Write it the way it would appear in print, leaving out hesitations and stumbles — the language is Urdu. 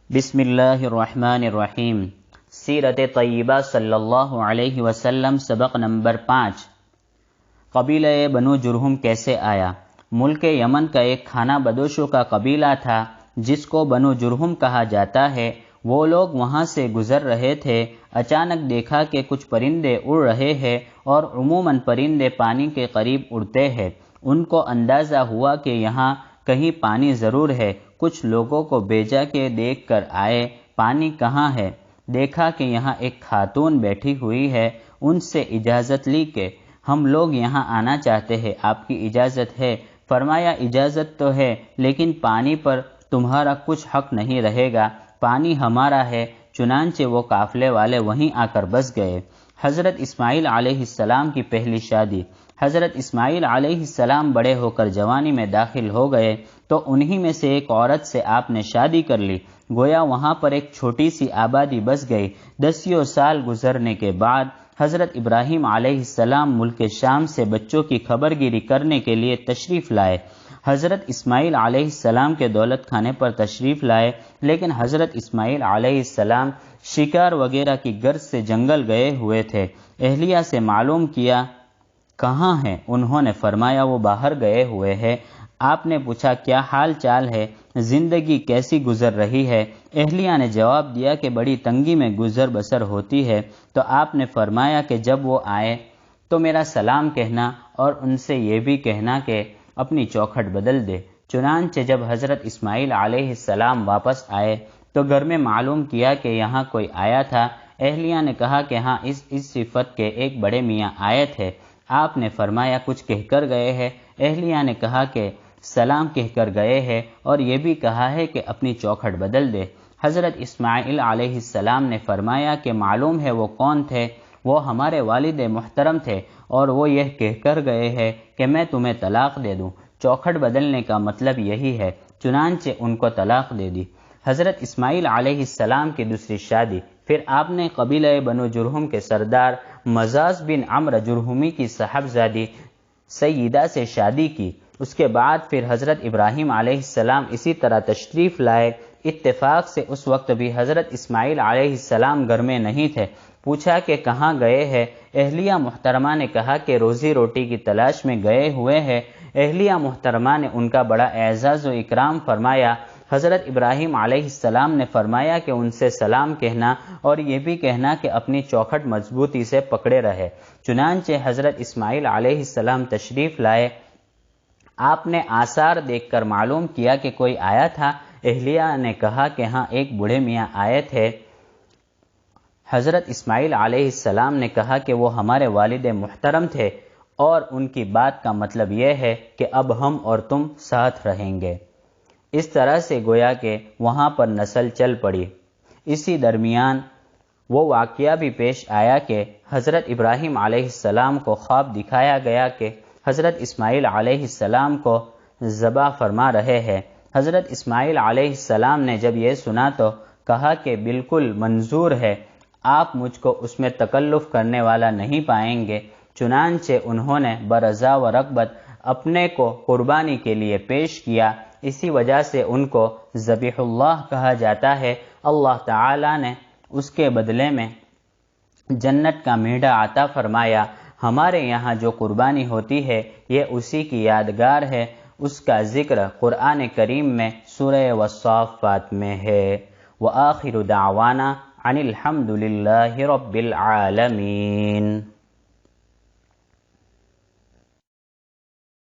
بسم اللہ الرحمن الرحیم۔ سیرت طیبہ صلی اللہ علیہ وسلم، سبق نمبر 5۔ قبیلہ بنو جرہم کیسے آیا؟ ملک یمن کا ایک کھانا بدوشوں کا قبیلہ تھا جس کو بنو جرہم کہا جاتا ہے۔ وہ لوگ وہاں سے گزر رہے تھے، اچانک دیکھا کہ کچھ پرندے اڑ رہے ہیں اور عموماً پرندے پانی کے قریب اڑتے ہیں۔ ان کو اندازہ ہوا کہ یہاں کہیں پانی ضرور ہے۔ کچھ لوگوں کو بھیجا کہ دیکھ کر آئے پانی کہاں ہے۔ دیکھا کہ یہاں ایک خاتون بیٹھی ہوئی ہے۔ ان سے اجازت لی کہ ہم لوگ یہاں آنا چاہتے ہیں، آپ کی اجازت ہے؟ فرمایا اجازت تو ہے، لیکن پانی پر تمہارا کچھ حق نہیں رہے گا، پانی ہمارا ہے۔ چنانچہ وہ قافلے والے وہیں آ کر بس گئے۔ حضرت اسماعیل علیہ السلام کی پہلی شادی۔ حضرت اسماعیل علیہ السلام بڑے ہو کر جوانی میں داخل ہو گئے تو انہی میں سے ایک عورت سے آپ نے شادی کر لی۔ گویا وہاں پر ایک چھوٹی سی آبادی بس گئی۔ 10 سال گزرنے کے بعد حضرت ابراہیم علیہ السلام ملک شام سے بچوں کی خبر گیری کرنے کے لیے تشریف لائے۔ حضرت اسماعیل علیہ السلام کے دولت خانے پر تشریف لائے، لیکن حضرت اسماعیل علیہ السلام شکار وغیرہ کی غرض سے جنگل گئے ہوئے تھے۔ اہلیہ سے معلوم کیا کہاں ہیں؟ انہوں نے فرمایا وہ باہر گئے ہوئے ہیں۔ آپ نے پوچھا کیا حال چال ہے، زندگی کیسی گزر رہی ہے؟ اہلیہ نے جواب دیا کہ بڑی تنگی میں گزر بسر ہوتی ہے۔ تو آپ نے فرمایا کہ جب وہ آئے تو میرا سلام کہنا اور ان سے یہ بھی کہنا کہ اپنی چوکھٹ بدل دے۔ چنانچہ جب حضرت اسماعیل علیہ السلام واپس آئے تو گھر میں معلوم کیا کہ یہاں کوئی آیا تھا۔ اہلیہ نے کہا کہ ہاں اس صفت کے ایک بڑے میاں آئے تھے۔ آپ نے فرمایا کچھ کہہ کر گئے ہیں؟ اہلیہ نے کہا کہ سلام کہہ کر گئے ہیں اور یہ بھی کہا ہے کہ اپنی چوکھٹ بدل دے۔ حضرت اسماعیل علیہ السلام نے فرمایا کہ معلوم ہے وہ کون تھے؟ وہ ہمارے والد محترم تھے اور وہ یہ کہہ کر گئے ہیں کہ میں تمہیں طلاق دے دوں۔ چوکھٹ بدلنے کا مطلب یہی ہے۔ چنانچہ ان کو طلاق دے دی۔ حضرت اسماعیل علیہ السلام کی دوسری شادی۔ پھر آپ نے قبیلہ بنو جرہم کے سردار مزاز بن عمرو جرہمی کی صاحبزادی سیدہ سے شادی کی۔ اس کے بعد پھر حضرت ابراہیم علیہ السلام اسی طرح تشریف لائے۔ اتفاق سے اس وقت بھی حضرت اسماعیل علیہ السلام گھر میں نہیں تھے۔ پوچھا کہ کہاں گئے ہیں؟ اہلیہ محترمہ نے کہا کہ روزی روٹی کی تلاش میں گئے ہوئے ہیں۔ اہلیہ محترمہ نے ان کا بڑا اعزاز و اکرام فرمایا۔ حضرت ابراہیم علیہ السلام نے فرمایا کہ ان سے سلام کہنا اور یہ بھی کہنا کہ اپنی چوکھٹ مضبوطی سے پکڑے رہے۔ چنانچہ حضرت اسماعیل علیہ السلام تشریف لائے۔ آپ نے آثار دیکھ کر معلوم کیا کہ کوئی آیا تھا؟ اہلیہ نے کہا کہ ہاں ایک بوڑھے میاں آئے تھے۔ حضرت اسماعیل علیہ السلام نے کہا کہ وہ ہمارے والد محترم تھے اور ان کی بات کا مطلب یہ ہے کہ اب ہم اور تم ساتھ رہیں گے۔ اس طرح سے گویا کہ وہاں پر نسل چل پڑی۔ اسی درمیان وہ واقعہ بھی پیش آیا کہ حضرت ابراہیم علیہ السلام کو خواب دکھایا گیا کہ حضرت اسماعیل علیہ السلام کو ذبح فرما رہے ہیں۔ حضرت اسماعیل علیہ السلام نے جب یہ سنا تو کہا کہ بالکل منظور ہے، آپ مجھ کو اس میں تکلف کرنے والا نہیں پائیں گے۔ چنانچہ انہوں نے برضا و رغبت اپنے کو قربانی کے لیے پیش کیا۔ اسی وجہ سے ان کو ذبیح اللہ کہا جاتا ہے۔ اللہ تعالی نے اس کے بدلے میں جنت کا میڈا عطا فرمایا۔ ہمارے یہاں جو قربانی ہوتی ہے یہ اسی کی یادگار ہے۔ اس کا ذکر قرآن کریم میں سورہ والصافات میں ہے۔ وآخر دعوانا ان الحمد للہ رب العالمین۔